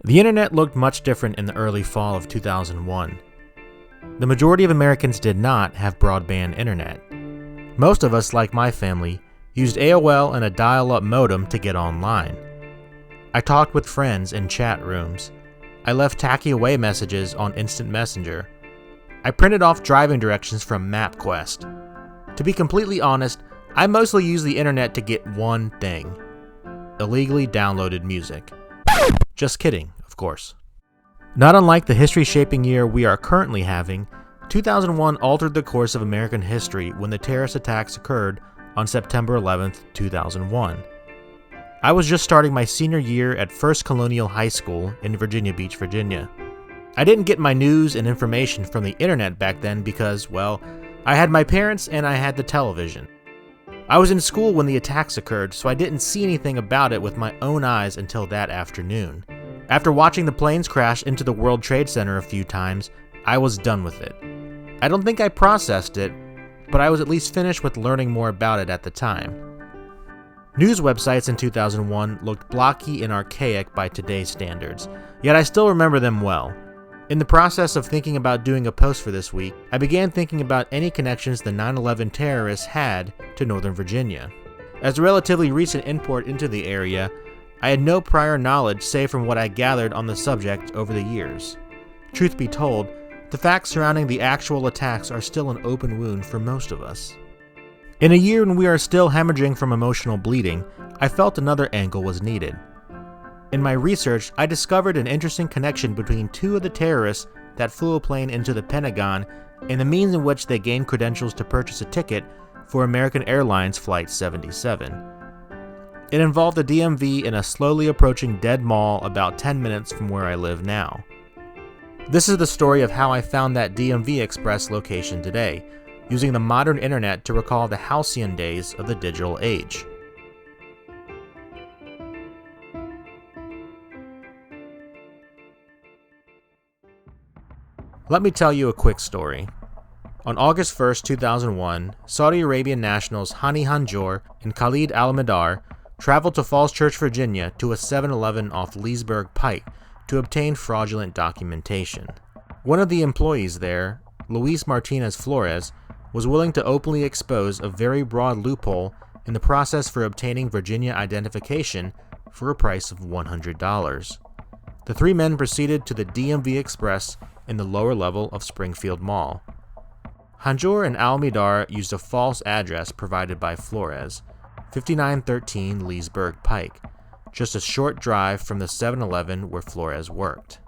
The internet looked much different in the early fall of 2001. The majority of Americans did not have broadband internet. Most of us, like my family, used AOL and a dial-up modem to get online. I talked with friends in chat rooms. I left tacky away messages on Instant Messenger. I printed off driving directions from MapQuest. To be completely honest, I mostly used the internet to get one thing: illegally downloaded music. Just kidding, of course. Not unlike the history-shaping year we are currently having, 2001 altered the course of American history when the terrorist attacks occurred on September 11, 2001. I was just starting my senior year at First Colonial High School in Virginia Beach, Virginia. I didn't get my news and information from the internet back then because, well, I had my parents and I had the television. I was in school when the attacks occurred, so I didn't see anything about it with my own eyes until that afternoon. After watching the planes crash into the World Trade Center a few times, I was done with it. I don't think I processed it, but I was at least finished with learning more about it at the time. News websites in 2001 looked blocky and archaic by today's standards, yet I still remember them well. In the process of thinking about doing a post for this week, I began thinking about any connections the 9/11 terrorists had to Northern Virginia. As a relatively recent import into the area, I had no prior knowledge save from what I gathered on the subject over the years. Truth be told, the facts surrounding the actual attacks are still an open wound for most of us. In a year when we are still hemorrhaging from emotional bleeding, I felt another angle was needed. In my research, I discovered an interesting connection between two of the terrorists that flew a plane into the Pentagon and the means in which they gained credentials to purchase a ticket for American Airlines Flight 77. It involved the DMV in a slowly approaching dead mall about 10 minutes from where I live now. This is the story of how I found that DMV Express location today, using the modern internet to recall the halcyon days of the digital age. Let me tell you a quick story. On August 1st, 2001, Saudi Arabian nationals Hani Hanjour and Khalid Al-Madar traveled to Falls Church, Virginia to a 7-Eleven off Leesburg Pike to obtain fraudulent documentation. One of the employees there, Luis Martinez Flores, was willing to openly expose a very broad loophole in the process for obtaining Virginia identification for a price of $100. The three men proceeded to the DMV Express in the lower level of Springfield Mall. Hanjour and Al-Madar used a false address provided by Flores, 5913 Leesburg Pike, just a short drive from the 7-Eleven where Flores worked.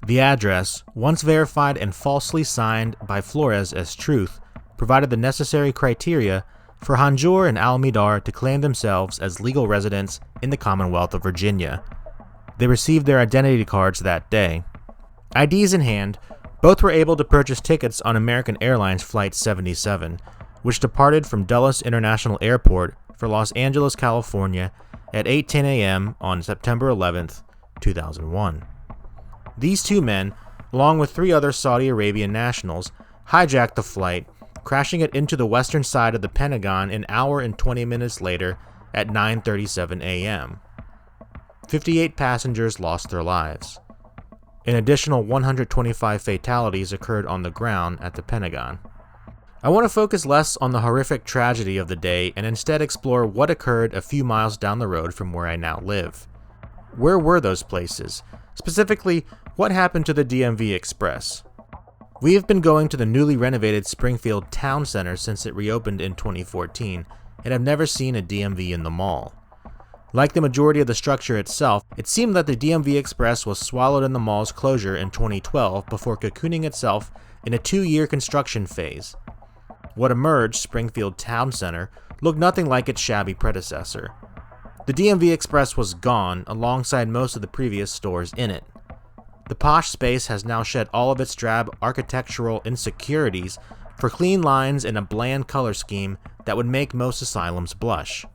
The address, once verified and falsely signed by Flores as truth, provided the necessary criteria for Hanjour and Al-Madar to claim themselves as legal residents in the Commonwealth of Virginia. They received their identity cards that day. IDs in hand, both were able to purchase tickets on American Airlines Flight 77, which departed from Dulles International Airport for Los Angeles, California at 8:10 a.m. on September 11th, 2001. These two men, along with three other Saudi Arabian nationals, hijacked the flight, crashing it into the western side of the Pentagon an hour and 20 minutes later at 9:37 a.m. 58 passengers lost their lives. An additional 125 fatalities occurred on the ground at the Pentagon. I want to focus less on the horrific tragedy of the day and instead explore what occurred a few miles down the road from where I now live. Where were those places? Specifically, what happened to the DMV Express? We have been going to the newly renovated Springfield Town Center since it reopened in 2014 and have never seen a DMV in the mall. Like the majority of the structure itself, it seemed that the DMV Express was swallowed in the mall's closure in 2012 before cocooning itself in a 2-year construction phase. What emerged, Springfield Town Center, looked nothing like its shabby predecessor. The DMV Express was gone alongside most of the previous stores in it. The posh space has now shed all of its drab architectural insecurities for clean lines and a bland color scheme that would make most asylums blush.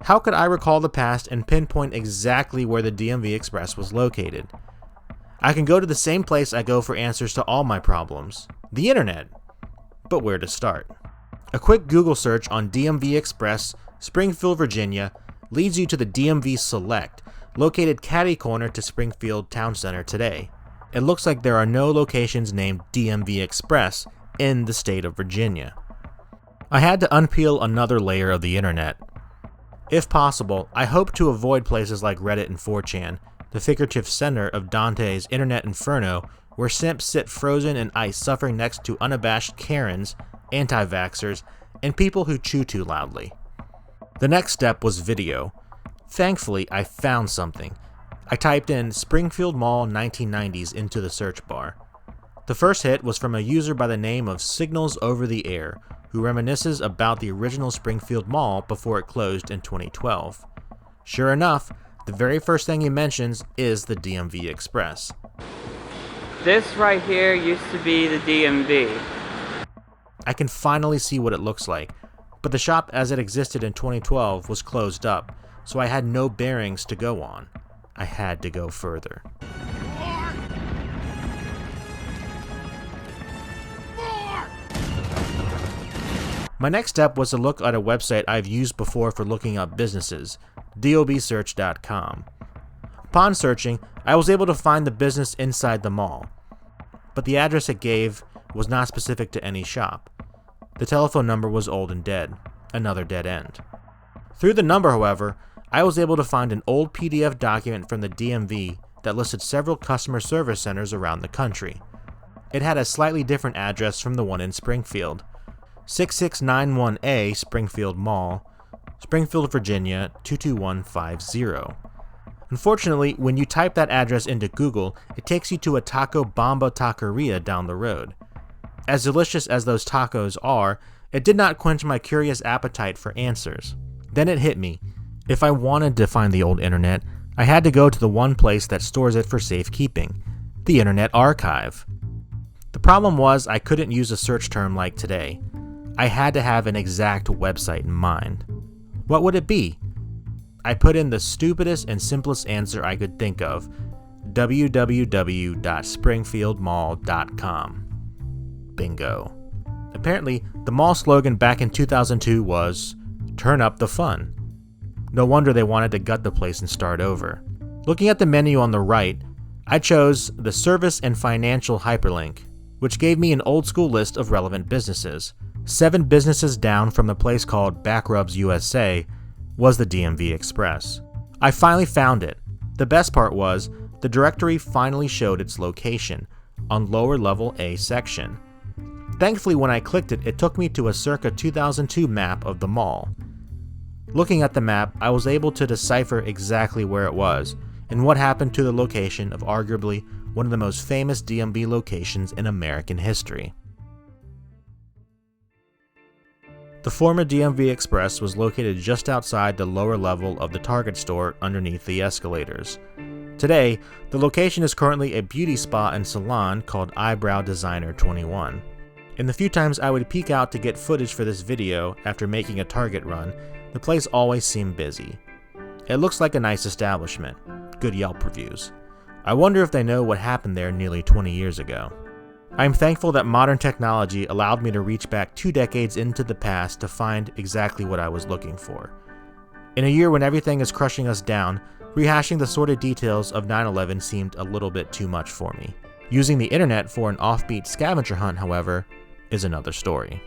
How could I recall the past and pinpoint exactly where the DMV Express was located? I can go to the same place I go for answers to all my problems, the internet. But where to start? A quick Google search on DMV Express, Springfield, Virginia, leads you to the DMV Select, located catty-corner to Springfield Town Center today. It looks like there are no locations named DMV Express in the state of Virginia. I had to unpeel another layer of the internet. If possible, I hope to avoid places like Reddit and 4chan, the figurative center of Dante's internet inferno, where simps sit frozen in ice suffering next to unabashed Karens, anti-vaxxers, and people who chew too loudly. The next step was video. Thankfully, I found something. I typed in Springfield Mall 1990s into the search bar. The first hit was from a user by the name of Signals Over the Air, who reminisces about the original Springfield Mall before it closed in 2012. Sure enough, the very first thing he mentions is the DMV Express. This right here used to be the DMV. I can finally see what it looks like, but the shop as it existed in 2012 was closed up, so I had no bearings to go on. I had to go further. My next step was to look at a website I've used before for looking up businesses, dobsearch.com. Upon searching, I was able to find the business inside the mall, but the address it gave was not specific to any shop. The telephone number was old and dead, another dead end. Through the number, however, I was able to find an old PDF document from the DMV that listed several customer service centers around the country. It had a slightly different address from the one in Springfield. 6691A Springfield Mall, Springfield, Virginia 22150. Unfortunately, when you type that address into Google, it takes you to a Taco Bamba taqueria down the road. As delicious as those tacos are, it did not quench my curious appetite for answers. Then it hit me. If I wanted to find the old internet, I had to go to the one place that stores it for safekeeping, the Internet Archive. The problem was I couldn't use a search term like today. I had to have an exact website in mind. What would it be? I put in the stupidest and simplest answer I could think of, www.springfieldmall.com. Bingo. Apparently, the mall slogan back in 2002 was, "Turn up the fun." No wonder they wanted to gut the place and start over. Looking at the menu on the right, I chose the Service and Financial hyperlink, which gave me an old school list of relevant businesses. 7 businesses down from the place called Backrubs USA was the DMV Express. I finally found it. The best part was, the directory finally showed its location, on lower level A section. Thankfully, when I clicked it, it took me to a circa 2002 map of the mall. Looking at the map, I was able to decipher exactly where it was, and what happened to the location of arguably one of the most famous DMV locations in American history. The former DMV Express was located just outside the lower level of the Target store underneath the escalators. Today, the location is currently a beauty spa and salon called Eyebrow Designer 21. In the few times I would peek out to get footage for this video after making a Target run, the place always seemed busy. It looks like a nice establishment, good Yelp reviews. I wonder if they know what happened there nearly 20 years ago. I am thankful that modern technology allowed me to reach back 2 decades into the past to find exactly what I was looking for. In a year when everything is crushing us down, rehashing the sordid details of 9/11 seemed a little bit too much for me. Using the internet for an offbeat scavenger hunt, however, is another story.